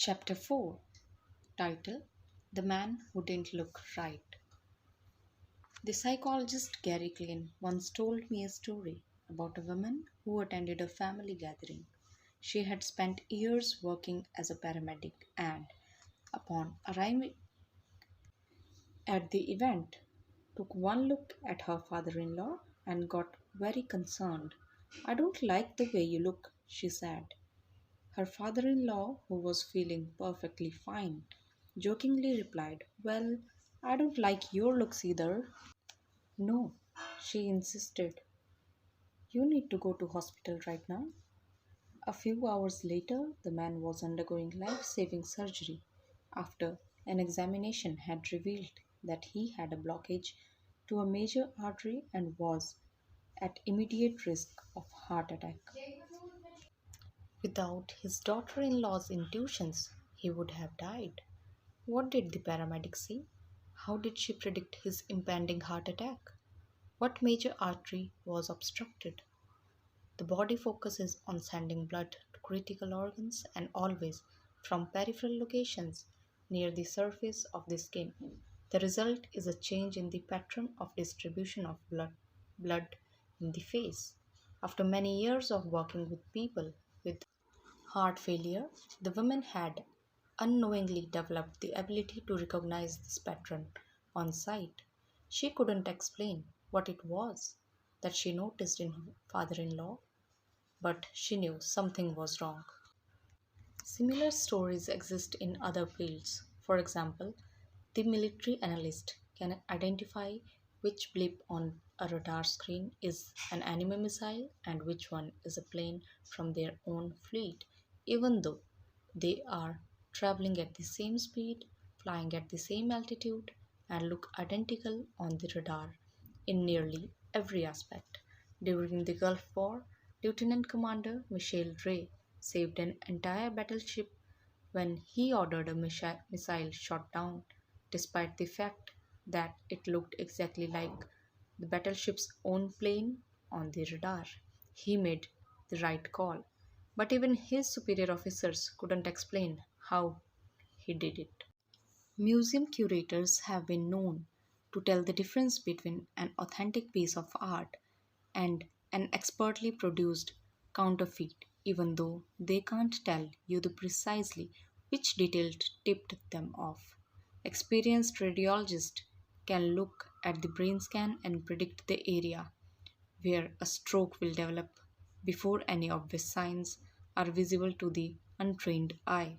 Chapter 4. Title: The Man Who Didn't Look Right. The psychologist Gary Klein once told me a story about a woman who attended a family gathering. She had spent years working as a paramedic and, upon arriving at the event, took one look at her father in law and got very concerned. "I don't like the way you look," she said. Her father in law, who was feeling perfectly fine, jokingly replied, "Well, I don't like your looks either." "No," she insisted. "You need to go to hospital right now." A few hours later, the man was undergoing life saving surgery after an examination had revealed that he had a blockage to a major artery and was at immediate risk of heart attack. Without his daughter in law's intuitions, he would have died. What did the paramedic see? How did she predict his impending heart attack? What major artery was obstructed? The body focuses on sending blood to critical organs and always from peripheral locations near the surface of the skin. The result is a change in the pattern of distribution of blood in the face. After many years of working with people with heart failure, the woman had unknowingly developed the ability to recognize this pattern on sight. She couldn't explain what it was that she noticed in her father in law, but she knew something was wrong. Similar stories exist in other fields. For example, the military analyst can identify which blip on a radar screen is an enemy missile and which one is a plane from their own fleet, even though they are traveling at the same speed, flying at the same altitude, and look identical on the radar in nearly every aspect. During the Gulf War, Lieutenant Commander Michel Ray saved an entire battleship when he ordered a missile shot down, despite the fact that it looked exactly like the battleship's own plane on the radar. He made the right call, but even his superior officers couldn't explain how he did it. Museum curators have been known to tell the difference between an authentic piece of art and an expertly produced counterfeit, even though they can't tell you the precisely which detail tipped them off. Experienced radiologists can look at the brain scan and predict the area where a stroke will develop before any obvious signs are visible to the untrained eye.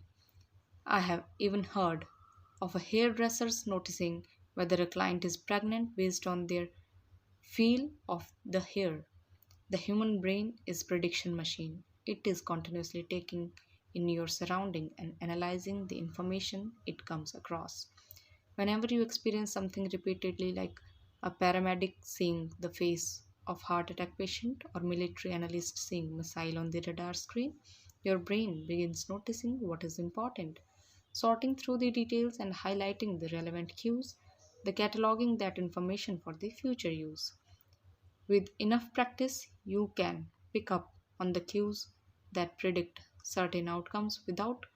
I have even heard of a hairdressers noticing whether a client is pregnant based on their feel of the hair. The human brain is prediction machine. It is continuously taking in your surrounding and analyzing the information it comes across. Whenever you experience something repeatedly like a paramedic seeing the face of heart attack patient or military analyst seeing missile on the radar screen, your brain begins noticing what is important, sorting through the details and highlighting the relevant cues, the cataloging that information for the future use. With enough practice, you can pick up on the cues that predict certain outcomes without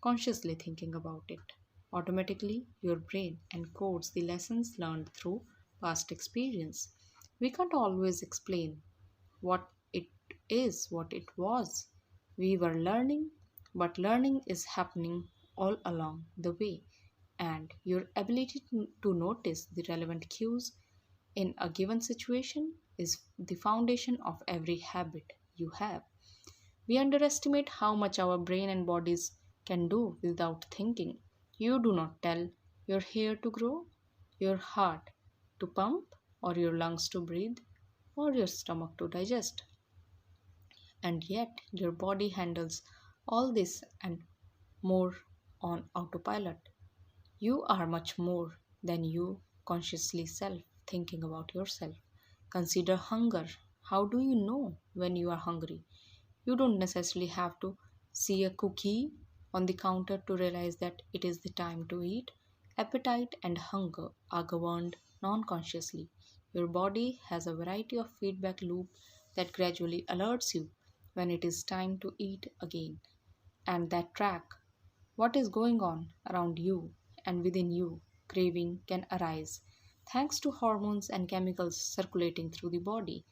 consciously thinking about it. Automatically, your brain encodes the lessons learned through past experience. We can't always explain what it what it was. We were learning, but learning is happening all along the way, and your ability to notice the relevant cues in a given situation is the foundation of every habit you have. We underestimate how much our brain and bodies can do without thinking. You do not tell your hair to grow, your heart to pump, or your lungs to breathe, or your stomach to digest. And yet, your body handles all this and more on autopilot. You are much more than you consciously self thinking about yourself. Consider hunger. How do you know when you are hungry? You don't necessarily have to see a cookie on the counter to realize that it is the time to eat. Appetite and hunger are governed non consciously. Your body has a variety of feedback loop that gradually alerts you when it is time to eat again, and that track what is going on around you and within you. Craving can arise thanks to hormones and chemicals circulating through the body.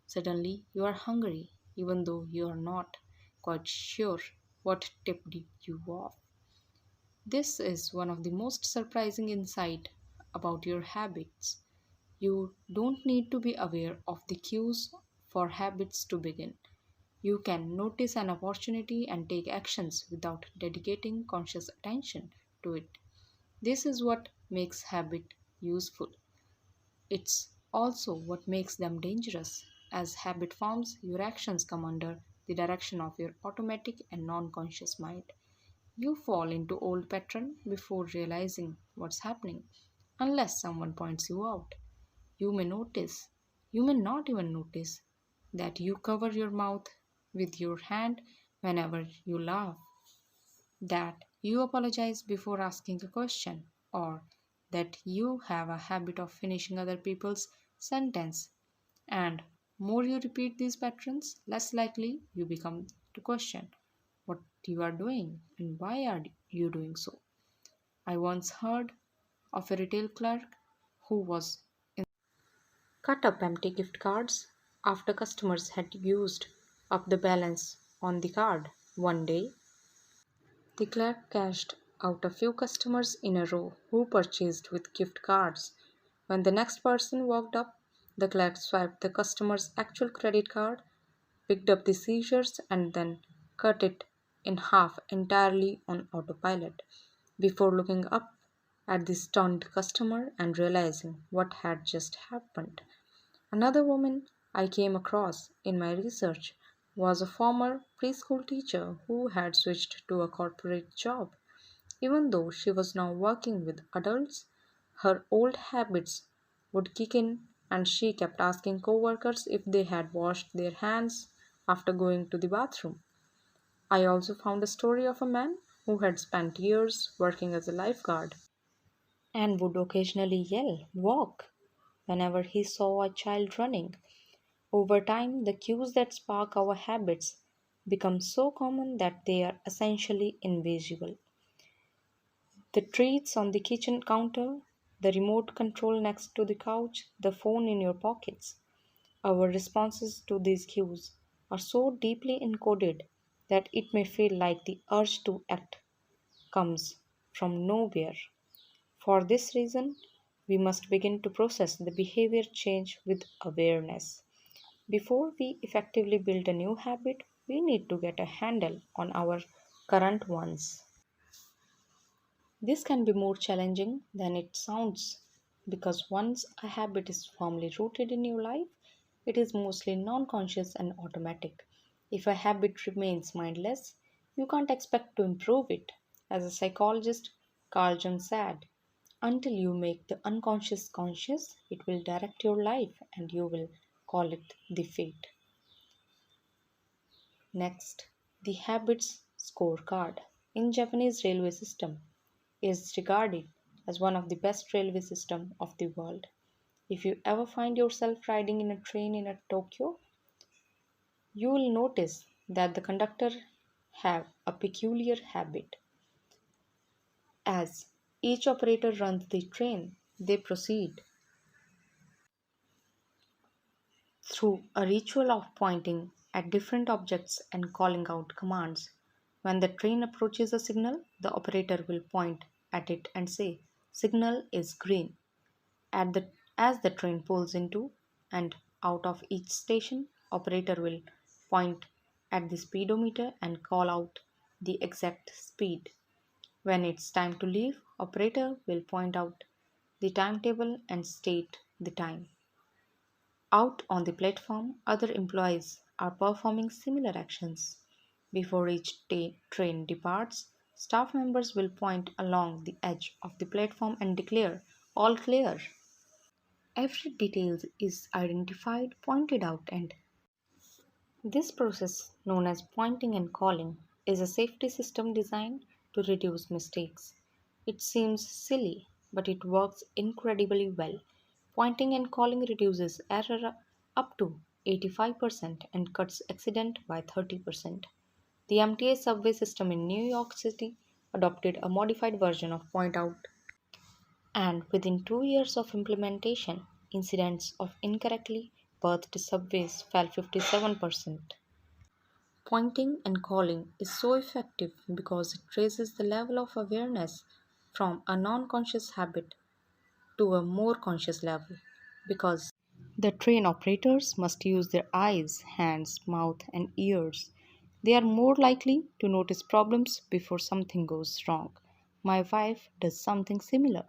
Suddenly, you are hungry, even though you are not quite sure what tipped you off. This is one of the most surprising insight about your habits. You don't need to be aware of the cues for habits to begin. You can notice an opportunity and take actions without dedicating conscious attention to it. This is what makes habit useful. It's also what makes them dangerous. As habit forms, your actions come under the direction of your automatic and non-conscious mind. You fall into old pattern before realizing what's happening, unless someone points you out. You may notice, you may not even notice, that you cover your mouth with your hand whenever you laugh, that you apologize before asking a question, or that you have a habit of finishing other people's sentence. And more you repeat these patterns, less likely you become to question what you are doing and why are you doing so. I once heard of a retail clerk who was cut up empty gift cards after customers had used up the balance on the card. One day, the clerk cashed out a few customers in a row who purchased with gift cards. When the next person walked up, the clerk swiped the customer's actual credit card, picked up the seizures, and then cut it in half entirely on autopilot before looking up at the stunned customer and realizing what had just happened. Another woman I came across in my research was a former preschool teacher who had switched to a corporate job. Even though she was now working with adults, her old habits would kick in and she kept asking coworkers if they had washed their hands after going to the bathroom. I also found a story of a man who had spent years working as a lifeguard and would occasionally yell, "Walk!" whenever he saw a child running. Over time, the cues that spark our habits become so common that they are essentially invisible. The treats on the kitchen counter, the remote control next to the couch, the phone in your pockets. Our responses to these cues are so deeply encoded that it may feel like the urge to act comes from nowhere. For this reason, we must begin to process the behavior change with awareness. Before we effectively build a new habit, we need to get a handle on our current ones. This can be more challenging than it sounds because once a habit is firmly rooted in your life, it is mostly non conscious and automatic. If a habit remains mindless, you can't expect to improve it. As a psychologist Carl Jung said, until you make the unconscious conscious, it will direct your life and you will call it the fate. Next, the habits scorecard in Japanese railway system is regarded as one of the best railway system of the world. If you ever find yourself riding in a train in a Tokyo, you will notice that the conductor have a peculiar habit. As each operator runs the train, they proceed through a ritual of pointing at different objects and calling out commands. When the train approaches a signal, the operator will point at it and say, "Signal is green." As the train pulls into and out of each station, operator will point at the speedometer and call out the exact speed. When it's time to leave, operator will point out the timetable and state the time. Out on the platform, other employees are performing similar actions. Before each train departs, staff members will point along the edge of the platform and declare, "All clear." Every detail is identified, pointed out, and this process, known as pointing and calling, is a safety system designed to reduce mistakes. It seems silly, but it works incredibly well. Pointing and calling reduces error up to 85% and cuts accident by 30%. The MTA subway system in New York City adopted a modified version of point out, and within 2 years of implementation, incidents of incorrectly birthed subways fell 57%. Pointing and calling is so effective because it raises the level of awareness from a non conscious habit to a more conscious level. Because the train operators must use their eyes, hands, mouth, and ears. They are more likely to notice problems before something goes wrong. My wife does something similar.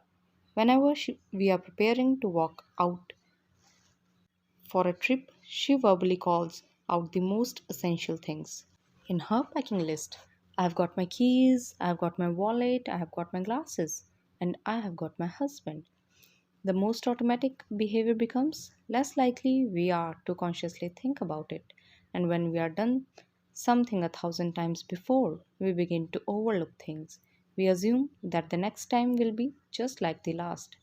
Whenever we are preparing to walk out for a trip, she verbally calls out the most essential things. In her packing list, I've got my keys, I've got my wallet, I have got my glasses, and I have got my husband. The most automatic behavior becomes, less likely we are to consciously think about it. And when we are done something 1,000 times before, we begin to overlook things. We assume that the next time will be just like the last.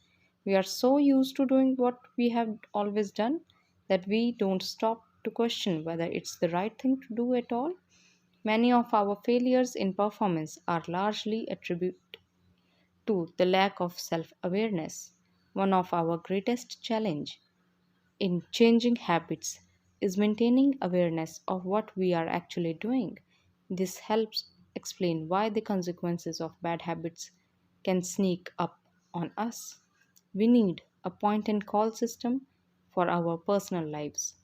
We are so used to doing what we have always done that we don't stop to question whether it's the right thing to do at all. Many of our failures in performance are largely attributed to the lack of self awareness. One of our greatest challenge in changing habits is maintaining awareness of what we are actually doing. This helps explain why the consequences of bad habits can sneak up on us. We need a point and call system for our personal lives.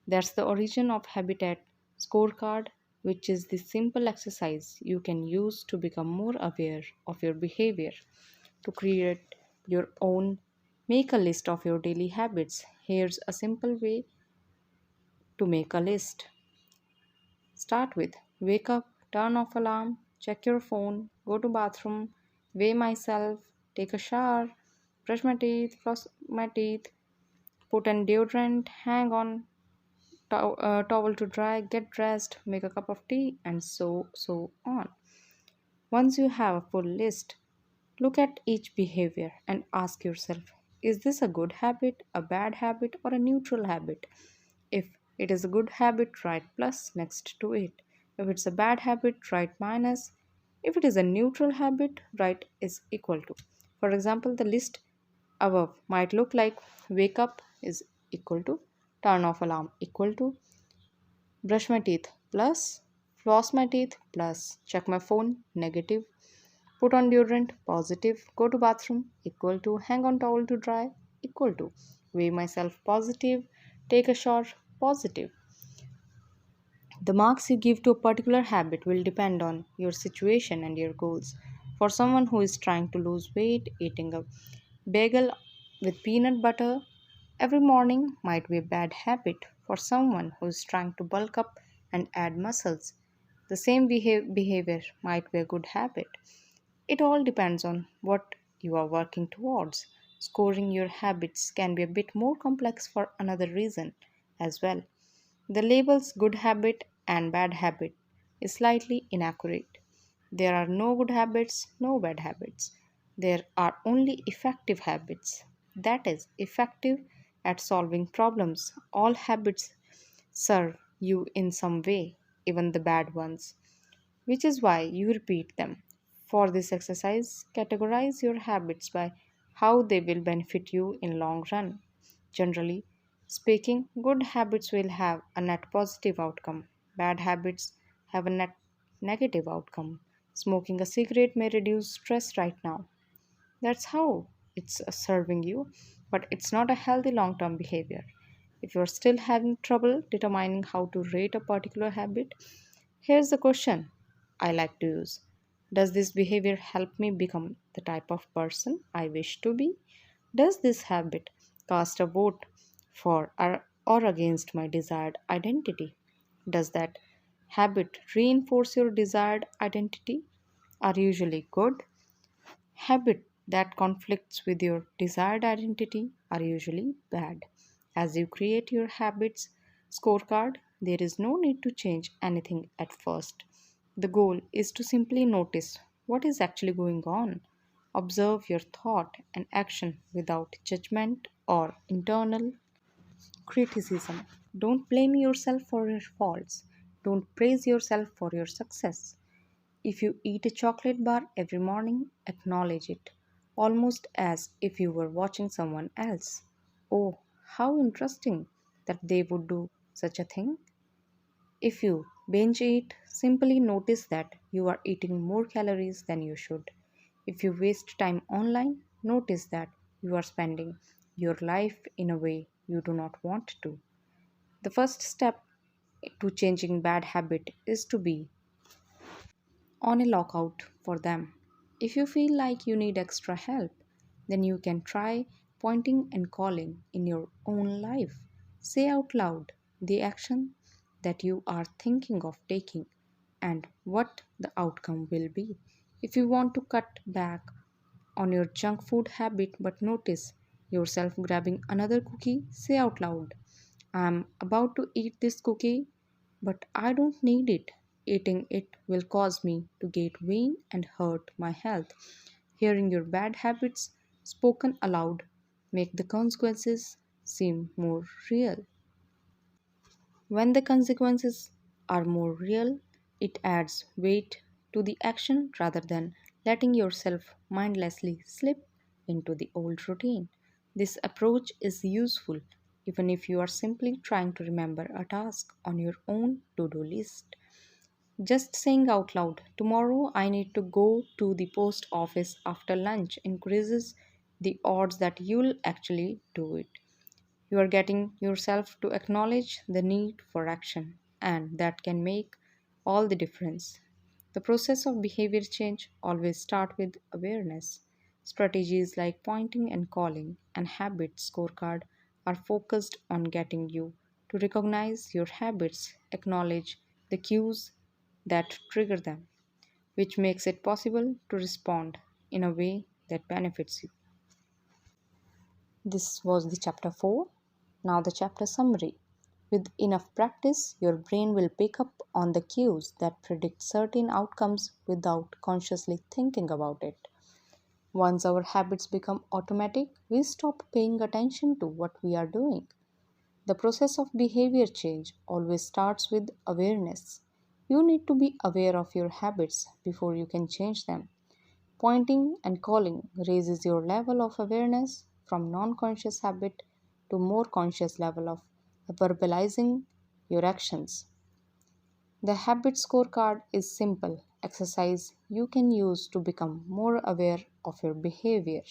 That's the origin of Habitat Scorecard, which is the simple exercise you can use to become more aware of your behavior. To create your own, make a list of your daily habits. Here's a simple way to make a list. Start with wake up, turn off alarm, check your phone, go to bathroom, weigh myself, take a shower, brush my teeth, floss my teeth, put on deodorant, hang on towel to dry, get dressed, make a cup of tea, and so on. Once you have a full list, look at each behavior and ask yourself, is this a good habit, a bad habit, or a neutral habit? If it is a good habit, write plus next to it. If it's a bad habit, write minus. If it is a neutral habit, write is equal to. For example, the list above might look like wake up is equal to, turn off alarm equal to, brush my teeth plus, floss my teeth plus, check my phone negative, put on deodorant positive, go to bathroom equal to, hang on towel to dry equal to, weigh myself positive, take a shower positive. The marks you give to a particular habit will depend on your situation and your goals. For someone who is trying to lose weight, eating a bagel with peanut butter every morning might be a bad habit. For someone who is trying to bulk up and add muscles, the same behavior might be a good habit. It all depends on what you are working towards. Scoring your habits can be a bit more complex for another reason as well. The labels good habit and bad habit is slightly inaccurate. There are no good habits, no bad habits. There are only effective habits. That is, effective at solving problems. All habits serve you in some way, even the bad ones, which is why you repeat them. For this exercise, categorize your habits by how they will benefit you in long run. Generally speaking, good habits will have a net positive outcome. Bad habits have a net negative outcome. Smoking a cigarette may reduce stress right now. That's how it's serving you, but it's not a healthy long term behavior. If you're still having trouble determining how to rate a particular habit, here's the question I like to use. Does this behavior help me become the type of person I wish to be? Does this habit cast a vote for or against my desired identity? Does that habit reinforce your desired identity? Are usually good. Habit that conflicts with your desired identity are usually bad. As you create your habits scorecard, there is no need to change anything at first. The goal is to simply notice what is actually going on. Observe your thought and action without judgment or internal criticism. Don't blame yourself for your faults. Don't praise yourself for your success. If you eat a chocolate bar every morning, acknowledge it, almost as if you were watching someone else. Oh, how interesting that they would do such a thing. If you binge eat, simply notice that you are eating more calories than you should. If you waste time online, notice that you are spending your life in a way you do not want to. The first step to changing bad habit is to be on a lookout for them. If you feel like you need extra help, then you can try pointing and calling in your own life. Say out loud the action that you are thinking of taking and what the outcome will be. If you want to cut back on your junk food habit but notice yourself grabbing another cookie, say out loud, I'm about to eat this cookie, but I don't need it. Eating it will cause me to get vain and hurt my health. Hearing your bad habits spoken aloud make the consequences seem more real. When the consequences are more real, it adds weight to the action rather than letting yourself mindlessly slip into the old routine. This approach is useful even if you are simply trying to remember a task on your own to do list. Just saying out loud, tomorrow I need to go to the post office after lunch increases the odds that you'll actually do it. You are getting yourself to acknowledge the need for action, and that can make all the difference. The process of behavior change always start with awareness. Strategies like pointing and calling and habit scorecard are focused on getting you to recognize your habits, acknowledge the cues that trigger them, which makes it possible to respond in a way that benefits you. This was the chapter 4. Now, the chapter summary. With enough practice, your brain will pick up on the cues that predict certain outcomes without consciously thinking about it. Once our habits become automatic, we stop paying attention to what we are doing. The process of behavior change always starts with awareness. You need to be aware of your habits before you can change them. Pointing and calling raises your level of awareness from non-conscious habit to more conscious level of verbalizing your actions. The habit scorecard is simple exercise you can use to become more aware of your behavior.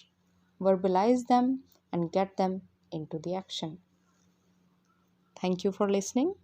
Verbalize them and get them into the action. Thank you for listening.